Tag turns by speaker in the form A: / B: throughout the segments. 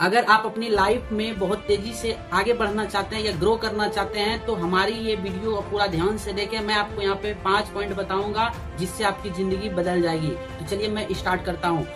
A: अगर आप अपनी लाइफ में बहुत तेजी से आगे बढ़ना चाहते हैं या ग्रो करना चाहते हैं तो हमारी ये वीडियो पूरा ध्यान से देखें। मैं आपको यहाँ पे 5 पॉइंट बताऊंगा जिससे आपकी जिंदगी बदल जाएगी। तो चलिए मैं स्टार्ट करता हूँ।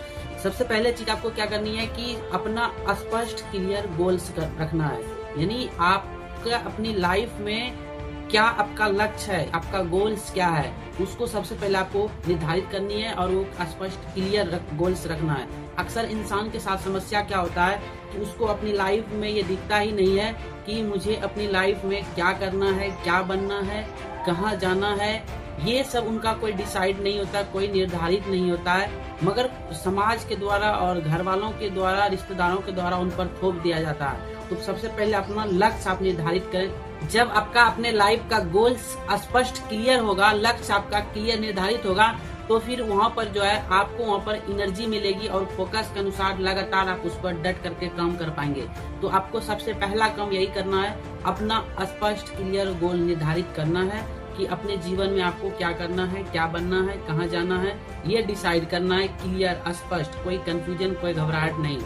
A: सबसे पहले चीज आपको क्या करनी है कि अपना स्पष्ट क्लियर गोल्स रखना है। यानी आपका अपनी लाइफ में क्या आपका लक्ष्य है, आपका गोल्स क्या है, उसको सबसे पहले आपको निर्धारित करनी है और वो स्पष्ट क्लियर गोल्स रखना है। अक्सर इंसान के साथ समस्या क्या होता है कि उसको अपनी लाइफ में ये दिखता ही नहीं है कि मुझे अपनी लाइफ में क्या करना है, क्या बनना है, कहाँ जाना है। ये सब उनका कोई डिसाइड नहीं होता, कोई निर्धारित नहीं होता है, मगर समाज के द्वारा और घर वालों के द्वारा, रिश्तेदारों के द्वारा उन पर थोप दिया जाता है। तो सबसे पहले अपना लक्ष्य आप निर्धारित करें। जब आपका अपने लाइफ का गोल्स स्पष्ट क्लियर होगा, लक्ष्य आपका क्लियर निर्धारित होगा, तो फिर वहाँ पर जो है आपको वहाँ पर एनर्जी मिलेगी और फोकस के अनुसार लगातार आप उस पर डट करके काम कर पाएंगे। तो आपको सबसे पहला काम यही करना है, अपना स्पष्ट क्लियर गोल निर्धारित करना है कि अपने जीवन में आपको क्या करना है, क्या बनना है, कहाँ जाना है, ये डिसाइड करना है। क्लियर, स्पष्ट, कोई कंफ्यूजन, कोई घबराहट नहीं।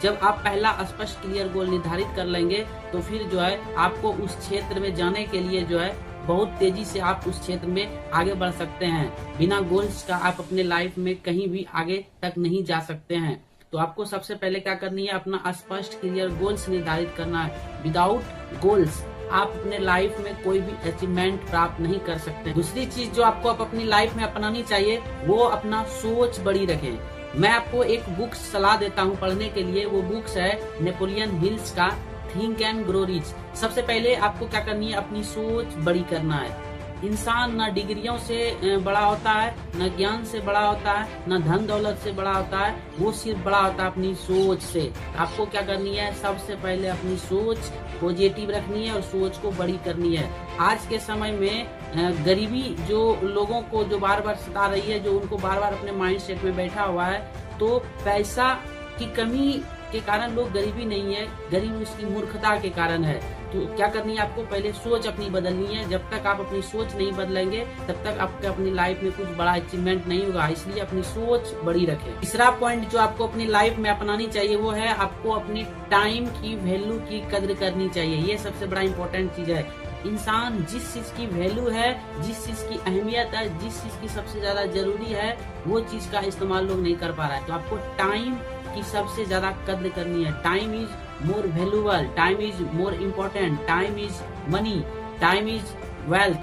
A: जब आप पहला स्पष्ट क्लियर गोल निर्धारित कर लेंगे तो फिर जो है आपको उस क्षेत्र में जाने के लिए जो है बहुत तेजी से आप उस क्षेत्र में आगे बढ़ सकते हैं। बिना गोल्स का आप अपने लाइफ में कहीं भी आगे तक नहीं जा सकते हैं। तो आपको सबसे पहले क्या करनी है, अपना स्पष्ट क्लियर गोल्स निर्धारित करना है। विदाउट गोल्स आप अपने लाइफ में कोई भी अचीवमेंट प्राप्त नहीं कर सकते। दूसरी चीज जो आपको अपनी लाइफ में अपनानी चाहिए वो अपना सोच बड़ी रखें। मैं आपको एक बुक सलाह देता हूँ पढ़ने के लिए। वो बुक्स है नेपोलियन हिल्स का थिंक एंड ग्रो रिच। सबसे पहले आपको क्या करनी है, अपनी सोच बड़ी करना है। इंसान न डिग्रियों से बड़ा होता है, न ज्ञान से बड़ा होता है, न धन दौलत से बड़ा होता है, वो सिर्फ बड़ा होता है अपनी सोच से। आपको क्या करनी है, सबसे पहले अपनी सोच पॉजिटिव रखनी है और सोच को बड़ी करनी है। आज के समय में गरीबी जो लोगों को जो बार बार सता रही है, जो उनको बार बार अपने माइंड सेट में बैठा हुआ है, तो पैसा की कमी के कारण लोग गरीबी नहीं है, गरीबी उसकी मूर्खता के कारण है। तो क्या करनी है, आपको पहले सोच अपनी बदलनी है। जब तक आप अपनी सोच नहीं बदलेंगे तब तक आपके अपनी लाइफ में कुछ बड़ा अचीवमेंट नहीं होगा। इसलिए अपनी सोच बड़ी रखें। तीसरा पॉइंट जो आपको अपनी लाइफ में अपनानी चाहिए वो है आपको अपनी टाइम की वैल्यू की कद्र करनी चाहिए। ये सबसे बड़ा इम्पोर्टेंट चीज है। इंसान जिस चीज की वैल्यू है, जिस चीज की अहमियत है, जिस चीज की सबसे ज्यादा जरूरी है, वो चीज का इस्तेमाल लोग नहीं कर पा रहा है। तो आपको टाइम की सबसे ज्यादा कद्र करनी है। Time is more valuable, time is more important, time is money, time is wealth,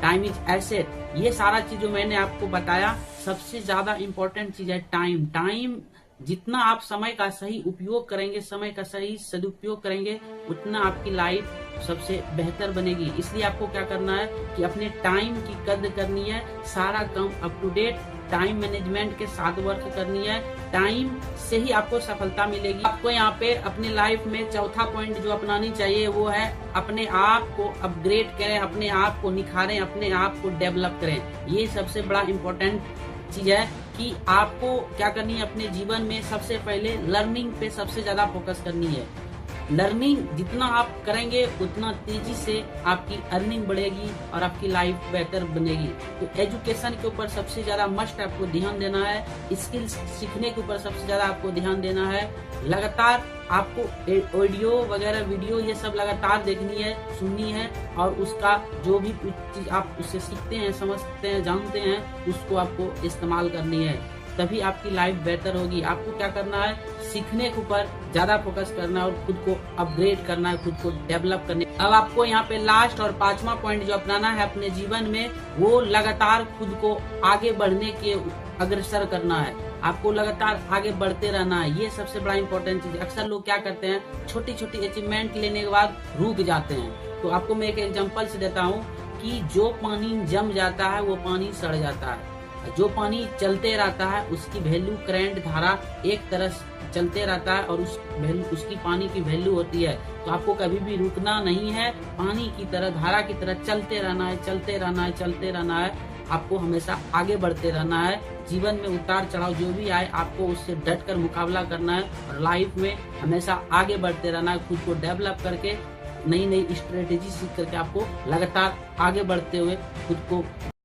A: time is asset. ये सारा चीज जो मैंने आपको बताया, सबसे ज्यादा इम्पोर्टेंट चीज है टाइम। टाइम जितना आप समय का सही उपयोग करेंगे, समय का सही सदुपयोग करेंगे, उतना आपकी लाइफ सबसे बेहतर बनेगी। इसलिए आपको क्या करना है कि अपने टाइम की कद्र करनी है। सारा काम up to date time management के साथ वर्क करनी है। टाइम से ही आपको सफलता मिलेगी। आपको यहाँ पे अपनी लाइफ में चौथा पॉइंट जो अपनानी चाहिए वो है अपने आप को अपग्रेड करें, अपने आप को निखारें, अपने आप को डेवलप करें। ये सबसे बड़ा इम्पोर्टेंट चीज है कि आपको क्या करनी है, अपने जीवन में सबसे पहले लर्निंग पे सबसे ज्यादा फोकस करनी है। लर्निंग जितना आप करेंगे उतना तेजी से आपकी अर्निंग बढ़ेगी और आपकी लाइफ बेहतर बनेगी। तो एजुकेशन के ऊपर सबसे ज्यादा मस्ट आपको ध्यान देना है। स्किल्स सीखने के ऊपर सबसे ज्यादा आपको ध्यान देना है। लगातार आपको ऑडियो वगैरह वीडियो ये सब लगातार देखनी है, सुननी है, और उसका जो भी चीज आप उससे सीखते हैं, समझते हैं, जानते हैं, उसको आपको इस्तेमाल करनी है। तभी आपकी लाइफ बेहतर होगी। आपको क्या करना है, सीखने के ऊपर ज्यादा फोकस करना है और खुद को अपग्रेड करना है, खुद को डेवलप करने। अब आपको यहाँ पे लास्ट और 5वां पॉइंट जो अपनाना है अपने जीवन में, वो लगातार खुद को आगे बढ़ने के अग्रसर करना है। आपको लगातार आगे बढ़ते रहना है। ये सबसे बड़ा इम्पोर्टेंट चीज। अक्सर लोग क्या करते हैं, छोटी छोटी अचीवमेंट लेने के बाद रुक जाते हैं। तो आपको मैं एक एग्जांपल से देता हूँ कि जो पानी जम जाता है वो पानी सड़ जाता है। जो पानी चलते रहता है उसकी वैल्यू, करंट, धारा एक तरह चलते रहता है और उसकी पानी की वैल्यू होती है। तो आपको कभी भी रुकना नहीं है, पानी की तरह, धारा की तरह चलते रहना है, चलते रहना है, चलते रहना है। आपको हमेशा आगे बढ़ते रहना है। जीवन में उतार चढ़ाव जो भी आए आपको उससे डट कर मुकाबला करना है और लाइफ में हमेशा आगे बढ़ते रहना है। खुद को डेवलप करके नई नई स्ट्रेटेजी सीख करके आपको लगातार आगे बढ़ते हुए खुद को